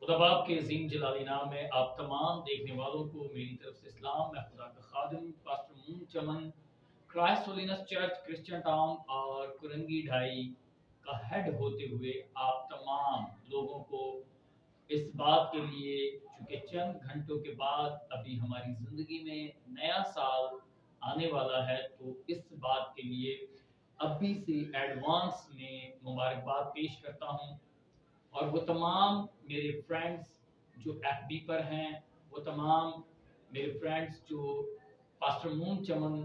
खुदा बाप के अजीम जलाली नाम में आप तमाम देखने वालों को मेरी तरफ से इस्लाम। मैं खुदा का खादिम pastor Moon Chaman Christ holiness church Christian town और कुरंगी ढाई का हेड होते हुए आप तमाम लोगों को इस बात के लिए, चूंकि चंद घंटों के बाद अभी हमारी जिंदगी में नया साल आने वाला है, तो इस बात के लिए अभी से एडवांस में मुबारकबाद पेश करता हूँ। और वो तमाम मेरे फ्रेंड्स जो एफबी पर हैं, वो तमाम मेरे फ्रेंड्स जो पास्टर मून चमन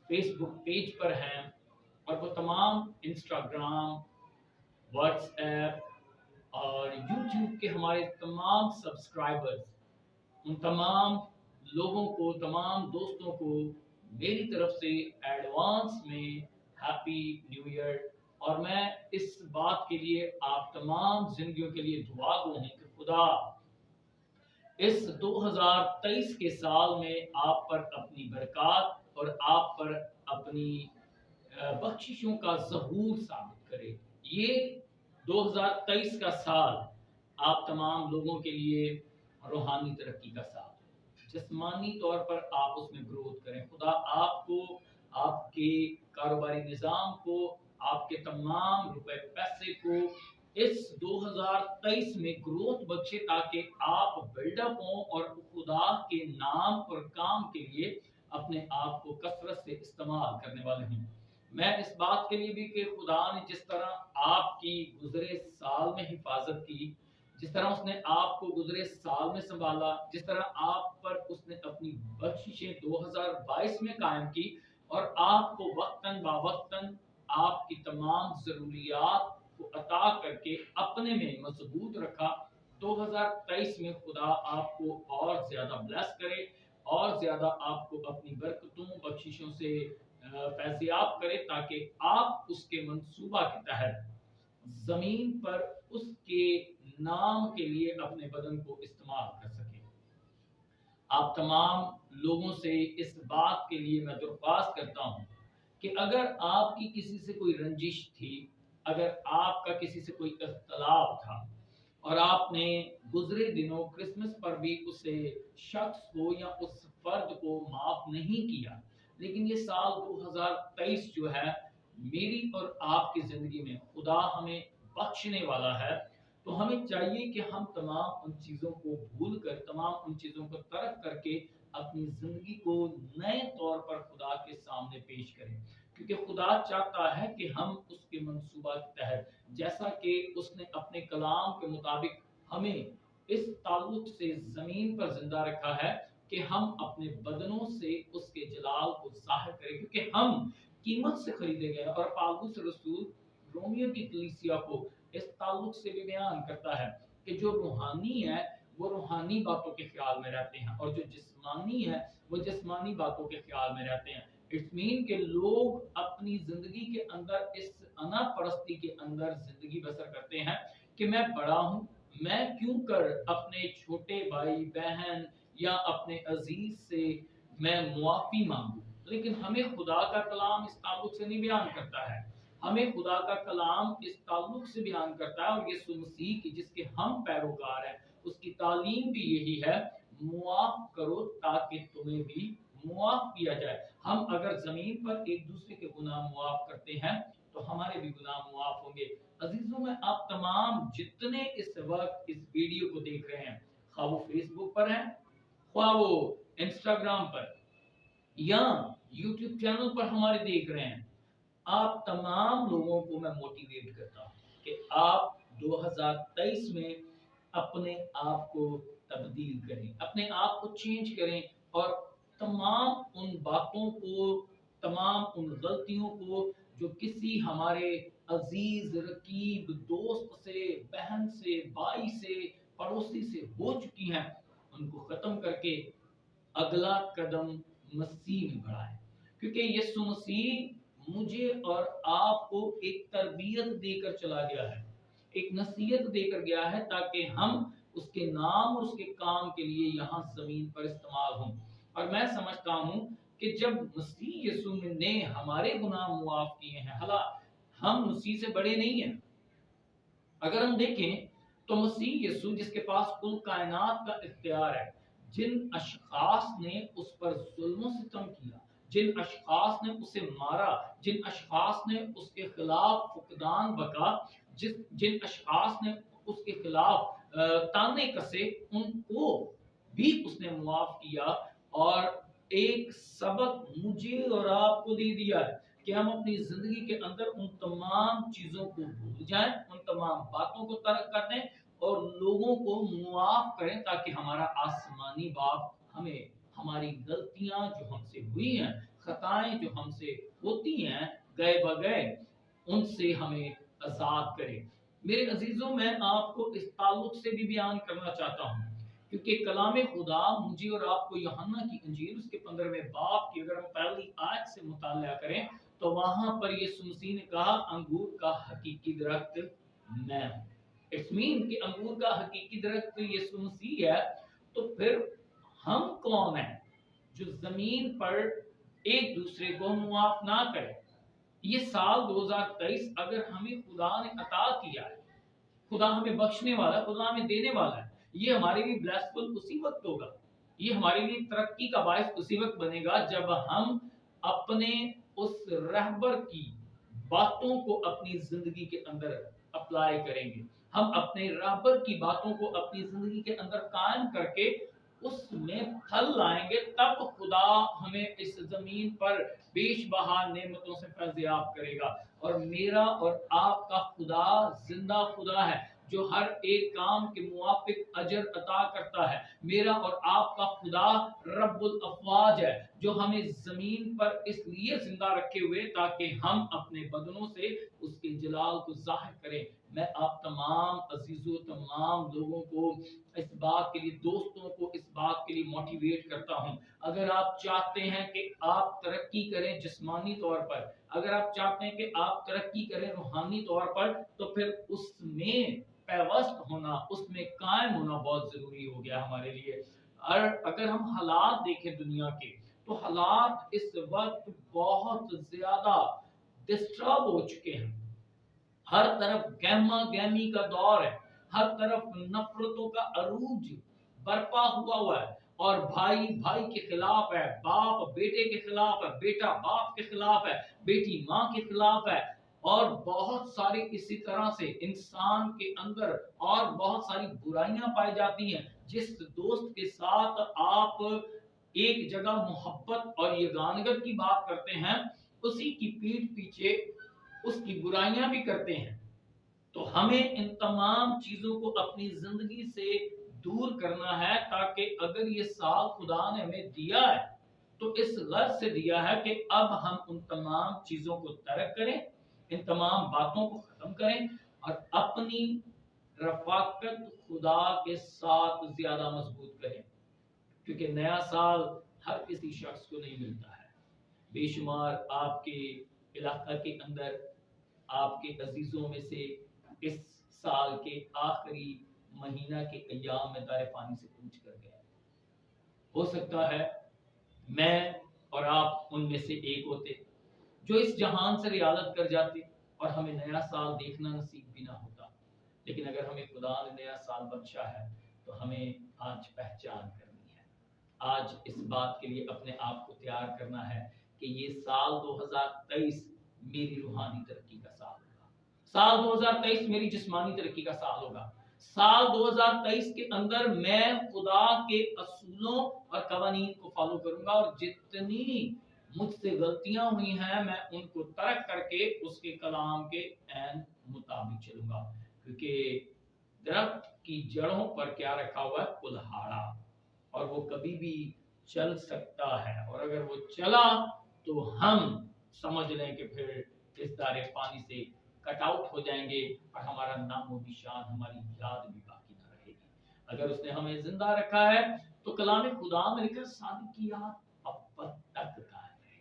फेसबुक पेज पर हैं, और वो तमाम इंस्टाग्राम, व्हाट्सएप और यूट्यूब के हमारे तमाम सब्सक्राइबर्स, उन तमाम लोगों को, तमाम दोस्तों को मेरी तरफ से एडवांस में हैप्पी न्यू ईयर। और मैं इस बात के लिए आप तमाम जिंदगियों के लिए दुआ गो हूं कि खुदा इस 2023 के साल में आप पर अपनी बरकत और आप पर अपनी बख्शिशों का ज़हूर साबित करे। ये 2023 का साल आप तमाम लोगों के लिए रूहानी तरक्की का साल, जिस्मानी तौर पर आप उसमें ग्रोथ करें। खुदा आपको, आपके कारोबारी निज़ाम को, आपके तमाम रुपए पैसे को इस 2023 में ग्रोथ बख्शे, ताकि आप बिल्डअप हों और खुदा के नाम और काम के लिए अपने आप को कसरत से इस्तेमाल करने वाले हों। मैं इस बात के लिए भी कि खुदा ने जिस तरह आपकी गुजरे साल में हिफाजत की, जिस तरह उसने आपको गुजरे साल में संभाला, जिस तरह आप पर उसने अपनी बख्शिशें 2022 में कायम की और आपको वक्तन बावक्तन आपकी तमाम जरूरियात को अता करके अपने में मजबूत रखा, 2023 में खुदा आपको और ज्यादा ब्लेस करे और ज्यादा आपको अपनी बरकतों बख्शिशों से फैज़याब करे, ताकि आप उसके मंसूबा के तहत जमीन पर उसके नाम के लिए अपने बदन को इस्तेमाल कर सके। आप तमाम लोगों से इस बात के लिए मैं दरख्वास्त करता हूं कि अगर आपकी किसी से कोई रंजिश थी, अगर आपका किसी से कोई इख्तलाफ था और आपने गुजरे दिनों क्रिसमस पर भी उसे शख्स को या उस फर्द को माफ नहीं किया, लेकिन ये साल 2023 जो है मेरी और आपकी जिंदगी में खुदा हमें बख्शने वाला है, तो हमें चाहिए कि हम तमाम उन चीज़ों को भूल कर, तमाम उन चीज़ों को तर्क करके अपनी ज़िंदगी को नए तौर पर खुदा के सामने पेश करें, क्योंकि खुदा चाहता है कि हम उसके मंसूबा के तहत, जैसा कि उसने अपने कलाम के मुताबिक हमें इस ताल्लुक से ज़मीन पर जिंदा रखा है कि हम अपने बदनों से उसके जलाल को ज़ाहिर करें, क्योंकि हम कीमत से खरीदे गए। और पालूस रसूल रोमियो की कलीसिया को इस ताल्लुक से भी बयान करता है कि जो रूहानी है वो रूहानी बातों के ख्याल में रहते हैं, और जो जिस्मानी है वो जिस्मानी बातों के ख्याल में रहते हैं। इट्स मीन के लोग अपनी जिंदगी के अंदर इस अना परस्ती के अंदर जिंदगी बसर करते हैं कि मैं बड़ा हूं, मैं क्यों कर अपने छोटे भाई बहन या अपने अजीज से मैं मुआफी मांगू। लेकिन हमें खुदा का कलाम इस ताल्लुक से नहीं बयान करता है, हमें खुदा का कलाम इस ताल्लुक से बयान करता है, और यीशु मसीह की जिसके हम पैरोकार हैं उसकी तालीम भी यही है, मुआफ करो ताकि तुम्हें भी मुआफ किया जाए। हम अगर जमीन पर एक दूसरे के गुनाह मुआफ करते हैं तो हमारे भी गुनाह मुआफ होंगे। अजीजों में आप तमाम जितने इस वक्त इस वीडियो को देख रहे हैं, खा वो फेसबुक पर हैं, खा वो इंस्टाग्राम पर या यूट्यूब चैनल पर हमारे देख रहे हैं, आप तमाम लोगों को मैं मोटिवेट करता हूं कि आप 2023 में अपने आप को तब्दील करें, अपने आप को चेंज करें, और तमाम उन बातों को, तमाम उन गलतियों को जो किसी हमारे अजीज रकीब दोस्त से, बहन से, भाई से, पड़ोसी से हो चुकी हैं, उनको खत्म करके अगला कदम मसीह में बढ़ाएं। क्योंकि यीशु मसीह मुझे और आपको एक तरबियत देकर चला गया है, एक नसीहत देकर गया है, ताकि हम उसके नाम और उसके काम के लिए यहाँ जमीन पर इस्तेमाल हों। और मैं समझता हूँ कि जब मसीह यीशु ने हमारे गुनाह मुआफ किए हैं, हालांकि हम मसीह से बड़े नहीं हैं। अगर हम देखें तो मसीह यीशु जिसके पास कुल कायनात का इख्तियार है, जिन अशखास ने उस पर जुल्म सितम किया, जिन अशखास ने उसे मारा, जिन अशखास ने उसके खिलाफ फुकदान बका, जिन अशखास ने उसके खिलाफ ताने कसे, उनको भी उसने मुआफ किया। और एक सबक मुझे और आपको दे दिया है कि हम अपनी जिंदगी के अंदर उन तमाम चीजों को भूल जाएं, उन तमाम बातों को तर्क कर दें और लोगों को मुआफ करें, ताकि हमारा आसमानी बाप हमें हमारी गलतियां जो हमसे हुई हैं, खताएं जो हमसे होती हैं गए बगए, उनसे हमें आजाद करे। मेरे अजीजों, मैं आपको इस ताल्लुक से भी बयान करना चाहता हूँ, क्योंकि कलाम खुदा मुझे और आपको यूहन्ना की इंजील उसके 15वें बाब की अगर हम पहली आयत से मुताला करें तो वहां पर यीशु मसीह ने कहा, अंगूर का हकीकी दरख्त मैं हूं। इट्स मीन कि अंगूर का हकीकी दरख्त यीशु मसीह है। तो फिर हम कौन हैं जो जमीन पर एक दूसरे को मुआफ ना करें? ये साल 2023 अगर हमें खुदा ने अता किया है, खुदा हमें बख्शने वाला, खुदा हमें देने वाला है, ये हमारे लिए ब्लेसफुल उसी वक्त होगा, ये हमारे लिए तरक्की का बायस उसी वक्त बनेगा जब हम अपने उस रहबर की बातों को अपनी जिंदगी के अंदर अप्लाई करेंगे। हम अपने रहबर की बातों को अपनी जिंदगी के अंदर कायम करके उसमें फल लाएंगे, तब खुदा हमें इस जमीन पर बेश बहा नेमतों से फैज़याब करेगा। और मेरा और आपका खुदा जिंदा खुदा है जो हर एक काम के मुआफिक अजर अता करता है। मेरा और आपका खुदा रब्बुल अफवाज है जो हमें जमीन पर इसलिए जिंदा रखे हुए ताकि हम अपने बदनों से उसके जलाल को जाहिर करें। मैं आप तमाम अजीजों, तमाम लोगों को इस बात के लिए, दोस्तों को इस बात के लिए मोटिवेट करता हूं, अगर आप चाहते हैं कि आप तरक्की करें जिस्मानी तौर पर, अगर आप चाहते हैं कि आप तरक्की करें रूहानी तौर पर, तो फिर उसमें पैवस्त होना, उसमें कायम होना बहुत जरूरी हो गया हमारे लिए। और अगर हम हालात देखें दुनिया के, तो हालात इस वक्त बहुत ज्यादा डिस्टर्ब हो चुके हैं। हर तरफ गहमा गहमी का दौर है, हर तरफ नफरतों का अरूज बरपा हुआ है, और भाई भाई के खिलाफ है, बाप बेटे के खिलाफ है, बेटा बाप के खिलाफ है, बेटी माँ के खिलाफ है, और बहुत सारी इसी तरह से इंसान के अंदर और बहुत सारी बुराइयां पाई जाती हैं। जिस दोस्त के साथ आप एक जगह मोहब्बत और यगानगत की बात करते हैं, उसी की पीठ पीछे उसकी बुराइयां भी करते हैं। तो हमें इन तमाम चीजों को अपनी जिंदगी से दूर करना है, ताकि अगर ये साल खुदा ने हमें दिया है तो इस गर्ज से दिया है कि अब हम उन तमाम चीजों को तर्क करें, इन तमाम बातों को खत्म करें और अपनी रफाकत खुदा के साथ ज्यादा मजबूत करें, क्योंकि नया साल हर किसी शख्स को नहीं मिलता है। बेशुमार आपके इलाका के अंदर आपके अजीजों में से इस साल के आखिरी महीना के अय्याम में दारे पानी से पूछ कर गए। हो सकता है मैं और आप उनमें से एक होते जो इस जहान से रियालत कर जाते और हमें नया साल देखना नसीब भी ना होता। लेकिन अगर हमें खुदा ने नया साल बख्शा है तो हमें आज पहचान करनी है, आज इस बात के लिए अपने आप को तैयार करना है कि ये साल 2023 मेरी रूहानी तरक्की का साल होगा, साल 2023 मेरी जिस्मानी तरक्की का साल होगा। साल 2023 के अंदर मैं खुदा के असूलों और कवानीन को फॉलो करूंगा, और जितनी मुझसे गलतियां हुई हैं मैं उनको तर्क करके उसके कलाम के ऐन मुताबिक चलूंगा। क्योंकि दरख्त की जड़ों पर क्या रखा हुआ है? कुल्हाड़ा, और वो कभी भी चल सकता है, और अगर वो चला तो हम समझ लें कि फिर इस दारे पानी से कट आउट हो जाएंगे और हमारा नामो निशान, हमारी याद भी बाकी ना रहेगी। अगर उसने हमें जिंदा रखा है तो कलाम खुदा में लिखा सादिक की याद अब तक कायम है।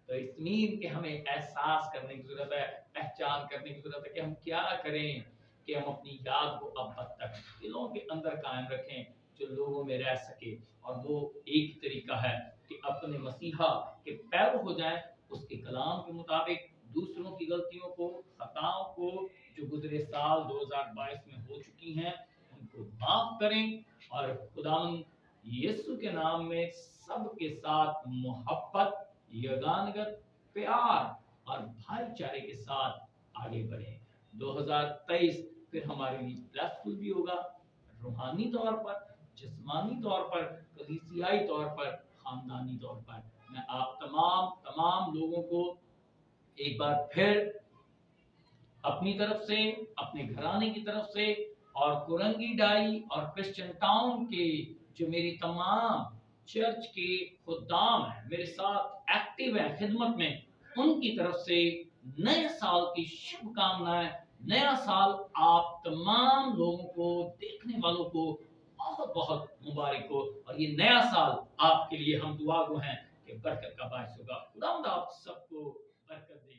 तो इसमीन के हमें एहसास करने की जरूरत है, पहचान करने की जरूरत है कि हम क्या करें कि हम अपनी याद को अब तक दिलों के अंदर कायम रखें, जो लोगों में रह सके। और वो एक तरीका है कि अपने मसीहा के पैर हो जाएं, उसके कलाम के मुताबिक दूसरों की गलतियों को, खताओं को जो गुजरे साल 2022 में हो चुकी की हैं उनको माफ करें, और खुदावंद यीशु के नाम में सबके साथ मोहब्बत, यगानगत प्यार और भाईचारे के साथ आगे बढ़े। 2023 फिर हमारे लिए ब्लेसफुल भी होगा, रूहानी तौर पर, जिस्मानी तौर पर, कलीसियाई तौर पर, खानदानी तौर पर। मैं आप तमाम लोगों को एक बार फिर अपनी तरफ से, अपने घराने की तरफ से, और कुरंगी ढाई और क्रिश्चियन टाउन के जो मेरी तमाम चर्च के खुदाम हैं, मेरे साथ एक्टिव हैं खिदमत में, उनकी तरफ से नए साल की शुभकामनाएं। नया साल आप तमाम लोगों को, देखने वालों को बहुत बहुत मुबारक हो, और ये नया साल आपके लिए हम दुआ गो हैं कि बरकत का बायस होगा। खुदावंद आप सबको बरकत दे।